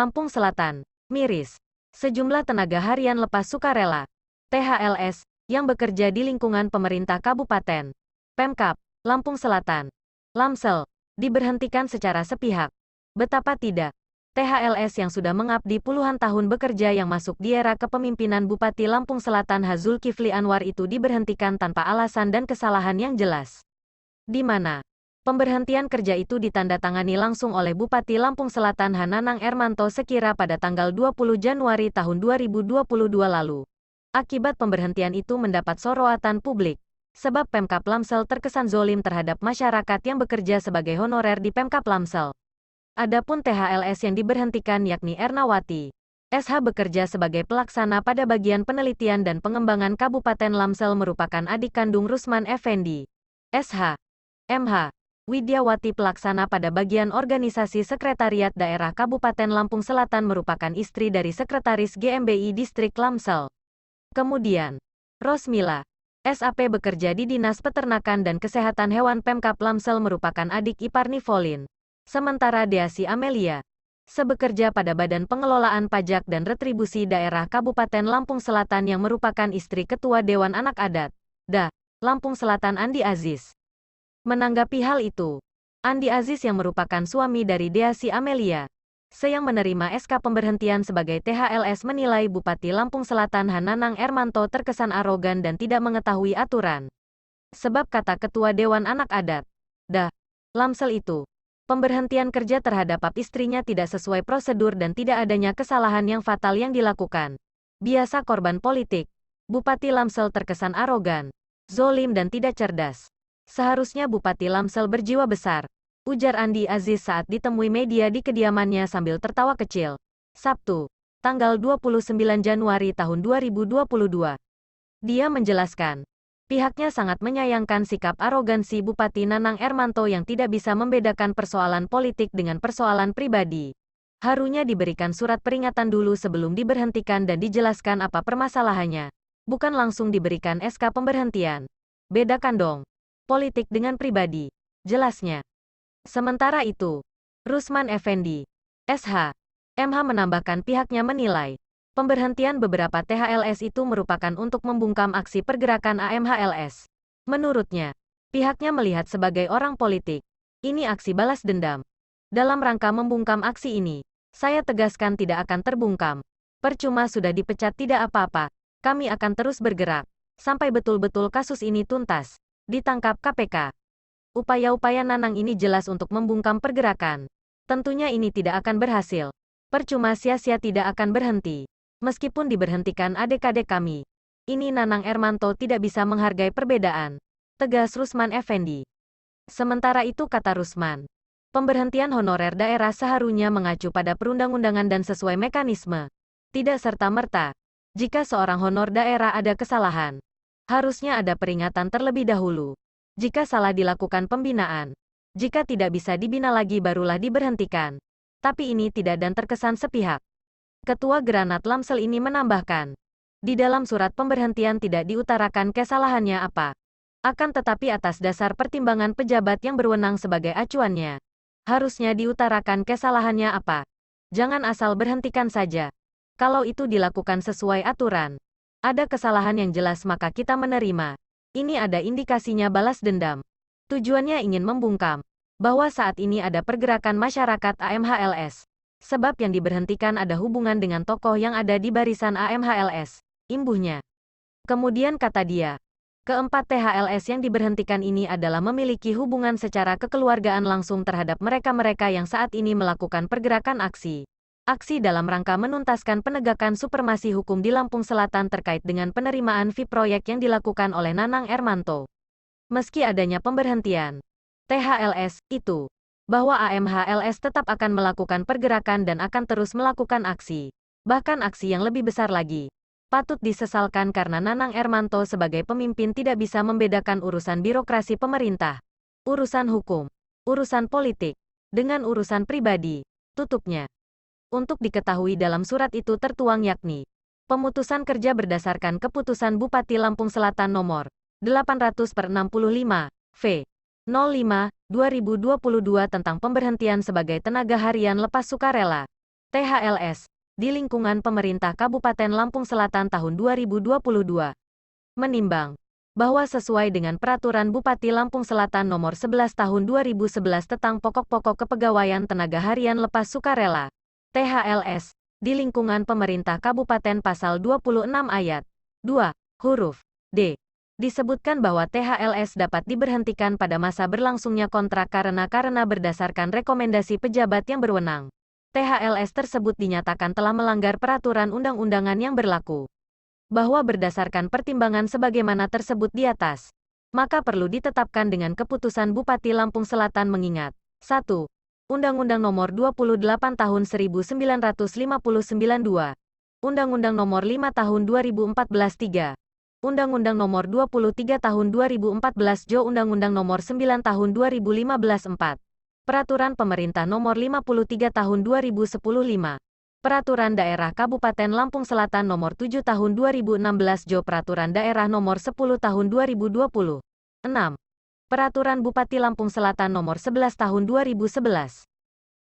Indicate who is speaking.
Speaker 1: Lampung Selatan, miris. Sejumlah tenaga harian lepas sukarela, THLS, yang bekerja di lingkungan pemerintah Kabupaten, Pemkab, Lampung Selatan, Lamsel, diberhentikan secara sepihak. Betapa tidak, THLS yang sudah mengabdi puluhan tahun bekerja yang masuk di era kepemimpinan Bupati Lampung Selatan Zulkifli Anwar itu diberhentikan tanpa alasan dan kesalahan yang jelas. Di mana pemberhentian kerja itu ditandatangani langsung oleh Bupati Lampung Selatan Nanang Ermanto sekira pada tanggal 20 Januari tahun 2022 lalu. Akibat pemberhentian itu mendapat sorotan publik, sebab Pemkab Lamsel terkesan zolim terhadap masyarakat yang bekerja sebagai honorer di Pemkab Lamsel. Adapun THLS yang diberhentikan yakni Ernawati, SH bekerja sebagai pelaksana pada bagian penelitian dan pengembangan Kabupaten Lamsel merupakan adik kandung Rusman Effendi, SH, MH. Widyawati pelaksana pada bagian organisasi Sekretariat Daerah Kabupaten Lampung Selatan merupakan istri dari Sekretaris GMBI Distrik Lamsel. Kemudian, Rosmila, SAP bekerja di Dinas Peternakan dan Kesehatan Hewan Pemkab Lamsel merupakan adik ipar Nivolin. Sementara Deasi Amelia, sebekerja pada Badan Pengelolaan Pajak dan Retribusi Daerah Kabupaten Lampung Selatan yang merupakan istri Ketua Dewan Anak Adat, Lampung Selatan Andi Aziz. Menanggapi hal itu, Andi Aziz yang merupakan suami dari Deasi Amelia, yang menerima SK pemberhentian sebagai THLS menilai Bupati Lampung Selatan Nanang Ermanto terkesan arogan dan tidak mengetahui aturan. Sebab kata Ketua Dewan Anak Adat, Lamsel itu, pemberhentian kerja terhadap istrinya tidak sesuai prosedur dan tidak adanya kesalahan yang fatal yang dilakukan. Biasa korban politik, Bupati Lamsel terkesan arogan, zolim dan tidak cerdas. Seharusnya Bupati Lamsel berjiwa besar, ujar Andi Aziz saat ditemui media di kediamannya sambil tertawa kecil. Sabtu, tanggal 29 Januari tahun 2022. Dia menjelaskan, pihaknya sangat menyayangkan sikap arogansi Bupati Nanang Ermanto yang tidak bisa membedakan persoalan politik dengan persoalan pribadi. Harunya diberikan surat peringatan dulu sebelum diberhentikan dan dijelaskan apa permasalahannya. Bukan langsung diberikan SK pemberhentian. Bedakan dong politik dengan pribadi, jelasnya. Sementara itu, Rusman Effendi, SH, MH menambahkan pihaknya menilai, pemberhentian beberapa THLS itu merupakan untuk membungkam aksi pergerakan AMHLS. Menurutnya, pihaknya melihat sebagai orang politik, ini aksi balas dendam. Dalam rangka membungkam aksi ini, saya tegaskan tidak akan terbungkam. Percuma sudah dipecat tidak apa-apa, kami akan terus bergerak, sampai betul-betul kasus ini tuntas. Ditangkap KPK. Upaya-upaya Nanang ini jelas untuk membungkam pergerakan. Tentunya ini tidak akan berhasil. Percuma sia-sia tidak akan berhenti. Meskipun diberhentikan adik-adik kami. Ini Nanang Ermanto tidak bisa menghargai perbedaan. Tegas Rusman Effendi. Sementara itu kata Rusman, pemberhentian honorer daerah seharusnya mengacu pada perundang-undangan dan sesuai mekanisme. Tidak serta-merta. Jika seorang honor daerah ada kesalahan, harusnya ada peringatan terlebih dahulu. Jika salah dilakukan pembinaan. Jika tidak bisa dibina lagi barulah diberhentikan. Tapi ini tidak dan terkesan sepihak. Ketua Granat Lamsel ini menambahkan, di dalam surat pemberhentian tidak diutarakan kesalahannya apa. Akan tetapi atas dasar pertimbangan pejabat yang berwenang sebagai acuannya, harusnya diutarakan kesalahannya apa. Jangan asal berhentikan saja. Kalau itu dilakukan sesuai aturan, ada kesalahan yang jelas maka kita menerima. Ini ada indikasinya balas dendam. Tujuannya ingin membungkam bahwa saat ini ada pergerakan masyarakat AMHLS. Sebab yang diberhentikan ada hubungan dengan tokoh yang ada di barisan AMHLS, imbuhnya. Kemudian kata dia, keempat THLS yang diberhentikan ini adalah memiliki hubungan secara kekeluargaan langsung terhadap mereka-mereka yang saat ini melakukan pergerakan aksi. Aksi dalam rangka menuntaskan penegakan supremasi hukum di Lampung Selatan terkait dengan penerimaan fee proyek yang dilakukan oleh Nanang Ermanto. Meski adanya pemberhentian THLS itu, bahwa AMHLS tetap akan melakukan pergerakan dan akan terus melakukan aksi. Bahkan aksi yang lebih besar lagi. Patut disesalkan karena Nanang Ermanto sebagai pemimpin tidak bisa membedakan urusan birokrasi pemerintah, urusan hukum, urusan politik, dengan urusan pribadi, tutupnya. Untuk diketahui dalam surat itu tertuang yakni, pemutusan kerja berdasarkan keputusan Bupati Lampung Selatan nomor 800/65, V. 05/2022 tentang pemberhentian sebagai tenaga harian lepas sukarela, THLS, di lingkungan pemerintah Kabupaten Lampung Selatan tahun 2022. Menimbang bahwa sesuai dengan Peraturan Bupati Lampung Selatan Nomor 11 Tahun 2011 tentang pokok-pokok kepegawaian tenaga harian lepas sukarela, THLS, di lingkungan pemerintah Kabupaten Pasal 26 Ayat 2, huruf D, disebutkan bahwa THLS dapat diberhentikan pada masa berlangsungnya kontrak karena berdasarkan rekomendasi pejabat yang berwenang. THLS tersebut dinyatakan telah melanggar peraturan undang-undangan yang berlaku. Bahwa berdasarkan pertimbangan sebagaimana tersebut di atas, maka perlu ditetapkan dengan keputusan Bupati Lampung Selatan mengingat 1. Undang-Undang Nomor 28 Tahun 1959 2. Undang-Undang Nomor 5 Tahun 2014 3. Undang-Undang Nomor 23 Tahun 2014 Jo Undang-Undang Nomor 9 Tahun 2015 4. Peraturan Pemerintah Nomor 53 Tahun 2010 5. Peraturan Daerah Kabupaten Lampung Selatan Nomor 7 Tahun 2016 Jo Peraturan Daerah Nomor 10 Tahun 2020. 6. Peraturan Bupati Lampung Selatan Nomor 11 Tahun 2011.